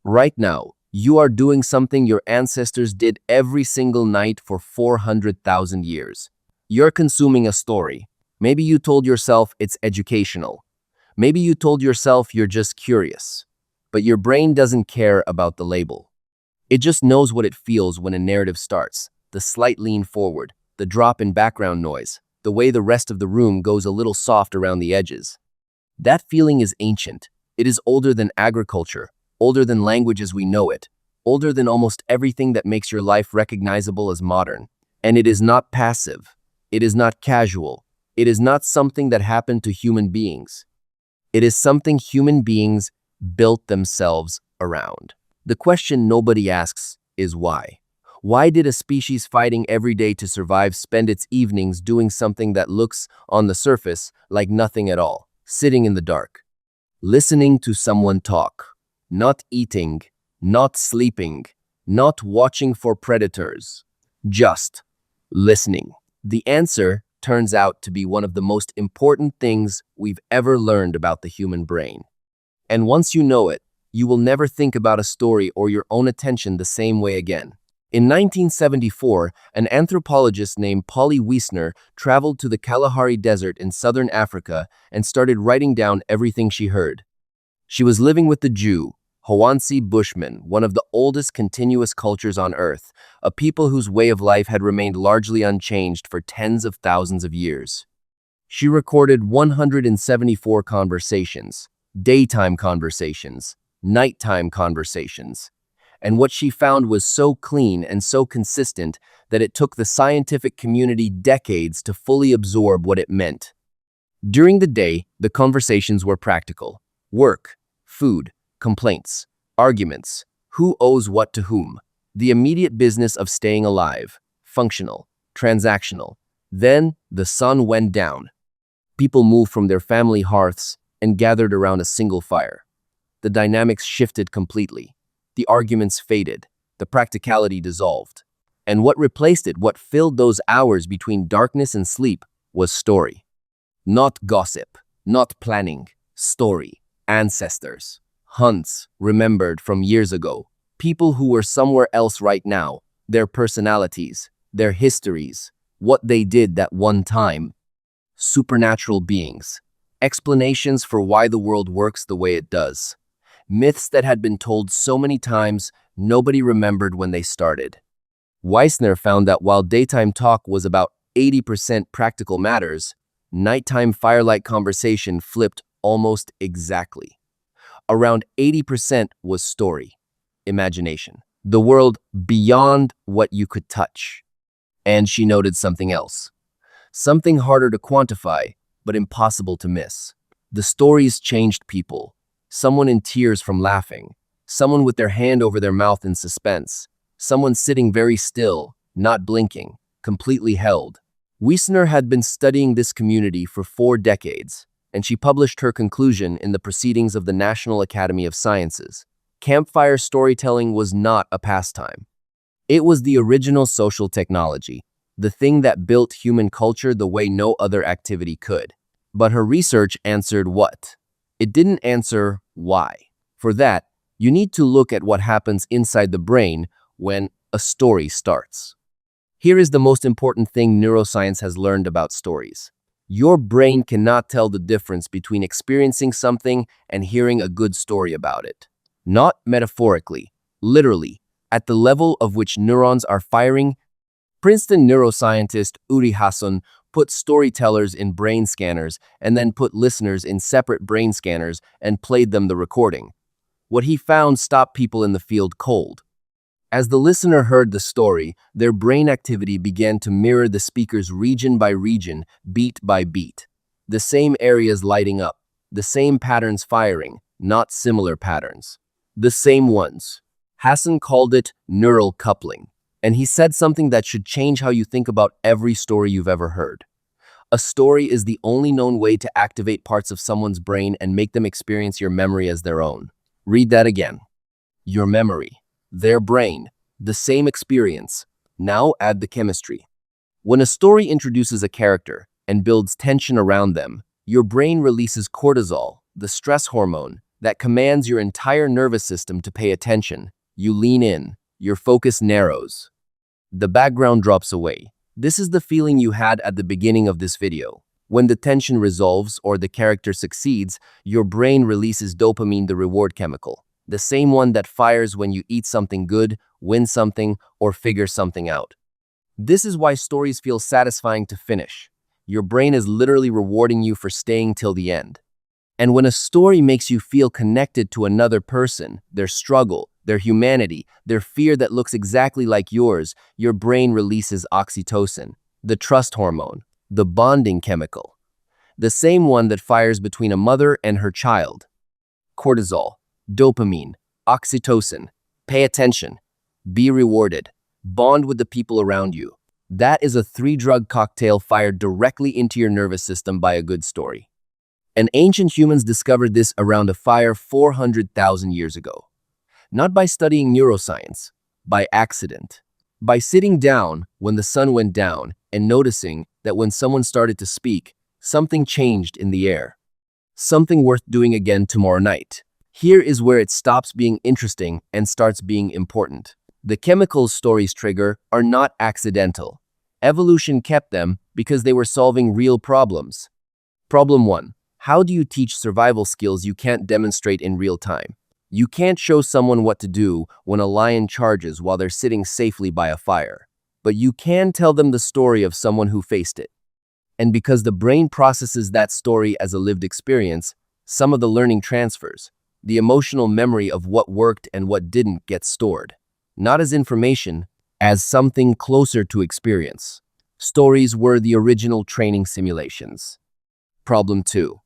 Right now, you are doing something your ancestors did every single night for 400,000 years. You're consuming a story. Maybe you told yourself it's educational. Maybe you told yourself you're just curious. But your brain doesn't care about the label. It just knows what it feels when a narrative starts. The slight lean forward, the drop in background noise, the way the rest of the room goes a little soft around the edges. That feeling is ancient. It is older than agriculture, older than language as we know it, older than almost everything that makes your life recognizable as modern. And it is not passive. It is not casual. It is not something that happened to human beings. It is something human beings built themselves around. The question nobody asks is why. Why did a species fighting every day to survive spend its evenings doing something that looks, on the surface, like nothing at all, sitting in the dark, listening to someone talk, not eating, not sleeping, not watching for predators, just listening? The answer turns out to be one of the most important things we've ever learned about the human brain. And once you know it, you will never think about a story or your own attention the same way again. In 1974, an anthropologist named Polly Wiesner traveled to the Kalahari Desert in southern Africa and started writing down everything she heard. She was living with the Jew, Hawansi Bushmen, one of the oldest continuous cultures on Earth, a people whose way of life had remained largely unchanged for tens of thousands of years. She recorded 174 conversations, daytime conversations, nighttime conversations. And what she found was so clean and so consistent that it took the scientific community decades to fully absorb what it meant. During the day, the conversations were practical: work, food, complaints, arguments, who owes what to whom, the immediate business of staying alive, functional, transactional. Then the sun went down. People moved from their family hearths and gathered around a single fire. The dynamics shifted completely. The arguments faded. The practicality dissolved. And what replaced it, what filled those hours between darkness and sleep, was story. Not gossip, not planning, story. Ancestors. Hunts remembered from years ago. People who were somewhere else right now. Their personalities, their histories, what they did that one time. Supernatural beings. Explanations for why the world works the way it does. Myths that had been told so many times, nobody remembered when they started. Wiesner found that while daytime talk was about 80% practical matters, nighttime firelight conversation flipped almost exactly. Around 80% was story, imagination, the world beyond what you could touch. And she noted something else. Something harder to quantify, but impossible to miss. The stories changed people. Someone in tears from laughing, someone with their hand over their mouth in suspense, someone sitting very still, not blinking, completely held. Wiesner had been studying this community for 4 decades, and she published her conclusion in the Proceedings of the National Academy of Sciences. Campfire storytelling was not a pastime. It was the original social technology, the thing that built human culture the way no other activity could. But her research answered what? It didn't answer why. For that, you need to look at what happens inside the brain when a story starts. Here is the most important thing neuroscience has learned about stories. Your brain cannot tell the difference between experiencing something and hearing a good story about it. Not metaphorically, literally, at the level of which neurons are firing. Princeton neuroscientist Uri Hasson put storytellers in brain scanners and then put listeners in separate brain scanners and played them the recording. What he found stopped people in the field cold. As the listener heard the story, their brain activity began to mirror the speaker's region by region, beat by beat. The same areas lighting up, the same patterns firing, not similar patterns. The same ones. Hasson called it neural coupling. And he said something that should change how you think about every story you've ever heard. A story is the only known way to activate parts of someone's brain and make them experience your memory as their own. Read that again. Your memory, their brain, the same experience. Now add the chemistry. When a story introduces a character and builds tension around them, your brain releases cortisol, the stress hormone, that commands your entire nervous system to pay attention. You lean in, your focus narrows. The background drops away. This is the feeling you had at the beginning of this video. When the tension resolves or the character succeeds, your brain releases dopamine, the reward chemical, the same one that fires when you eat something good, win something, or figure something out. This is why stories feel satisfying to finish. Your brain is literally rewarding you for staying till the end. And when a story makes you feel connected to another person, their struggle, their humanity, their fear that looks exactly like yours, your brain releases oxytocin, the trust hormone, the bonding chemical, the same one that fires between a mother and her child. Cortisol, dopamine, oxytocin. Pay attention. Be rewarded. Bond with the people around you. That is a three-drug cocktail fired directly into your nervous system by a good story. And ancient humans discovered this around a fire 400,000 years ago. Not by studying neuroscience, by accident. By sitting down when the sun went down and noticing that when someone started to speak, something changed in the air. Something worth doing again tomorrow night. Here is where it stops being interesting and starts being important. The chemicals stories trigger are not accidental. Evolution kept them because they were solving real problems. Problem 1. How do you teach survival skills you can't demonstrate in real time? You can't show someone what to do when a lion charges while they're sitting safely by a fire. But you can tell them the story of someone who faced it. And because the brain processes that story as a lived experience, some of the learning transfers. The emotional memory of what worked and what didn't gets stored. Not as information, as something closer to experience. Stories were the original training simulations. Problem 2.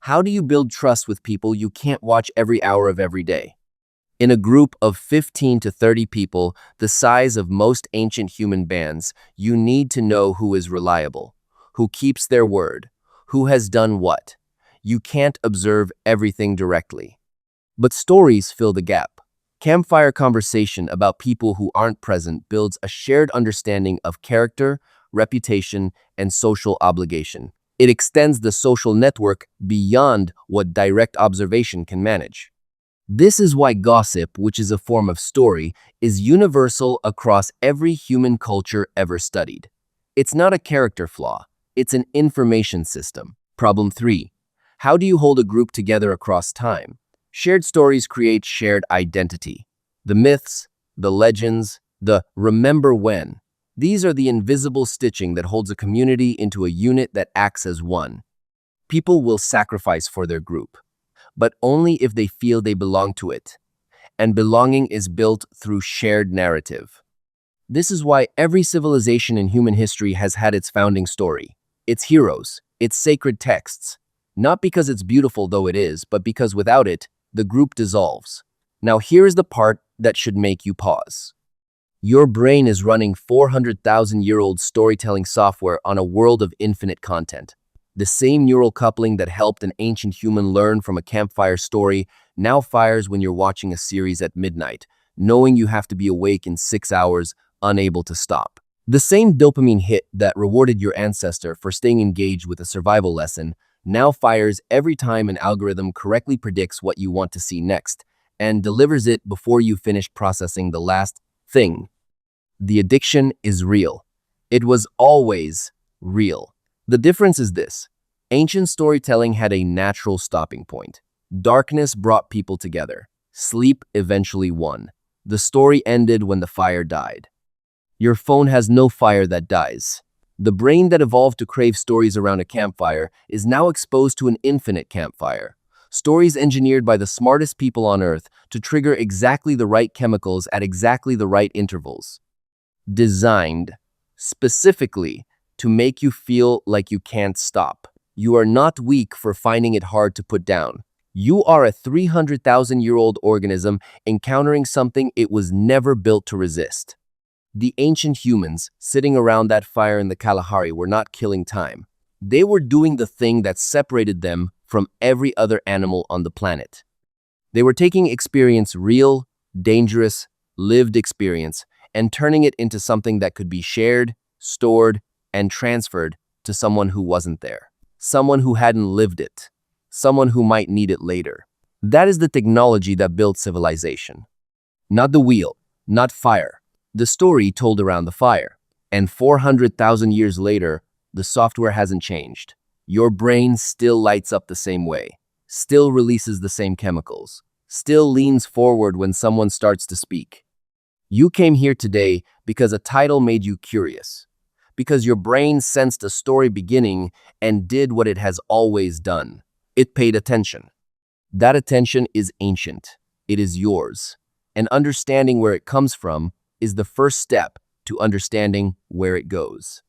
How do you build trust with people you can't watch every hour of every day? In a group of 15 to 30 people, the size of most ancient human bands, you need to know who is reliable, who keeps their word, who has done what. You can't observe everything directly. But stories fill the gap. Campfire conversation about people who aren't present builds a shared understanding of character, reputation, and social obligation. It extends the social network beyond what direct observation can manage. This is why gossip, which is a form of story, is universal across every human culture ever studied. It's not a character flaw, it's an information system. Problem 3. How do you hold a group together across time? Shared stories create shared identity. The myths, the legends, the remember when. These are the invisible stitching that holds a community into a unit that acts as one. People will sacrifice for their group, but only if they feel they belong to it. And belonging is built through shared narrative. This is why every civilization in human history has had its founding story, its heroes, its sacred texts. Not because it's beautiful, though it is, but because without it, the group dissolves. Now here is the part that should make you pause. Your brain is running 400,000-year-old storytelling software on a world of infinite content. The same neural coupling that helped an ancient human learn from a campfire story now fires when you're watching a series at midnight, knowing you have to be awake in 6 hours, unable to stop. The same dopamine hit that rewarded your ancestor for staying engaged with a survival lesson now fires every time an algorithm correctly predicts what you want to see next and delivers it before you finish processing the last thing. The addiction is real. It was always real. The difference is this. Ancient storytelling had a natural stopping point. Darkness brought people together. Sleep eventually won. The story ended when the fire died. Your phone has no fire that dies. The brain that evolved to crave stories around a campfire is now exposed to an infinite campfire. Stories engineered by the smartest people on Earth to trigger exactly the right chemicals at exactly the right intervals. Designed specifically to make you feel like you can't stop. You are not weak for finding it hard to put down. You are a 300,000-year-old organism encountering something it was never built to resist. The ancient humans sitting around that fire in the Kalahari were not killing time. They were doing the thing that separated them from every other animal on the planet. They were taking experience, real, dangerous, lived experience, and turning it into something that could be shared, stored, and transferred to someone who wasn't there. Someone who hadn't lived it. Someone who might need it later. That is the technology that built civilization. Not the wheel, not fire. The story told around the fire. And 400,000 years later, the software hasn't changed. Your brain still lights up the same way, still releases the same chemicals, still leans forward when someone starts to speak. You came here today because a title made you curious, because your brain sensed a story beginning and did what it has always done. It paid attention. That attention is ancient. It is yours. And understanding where it comes from is the first step to understanding where it goes.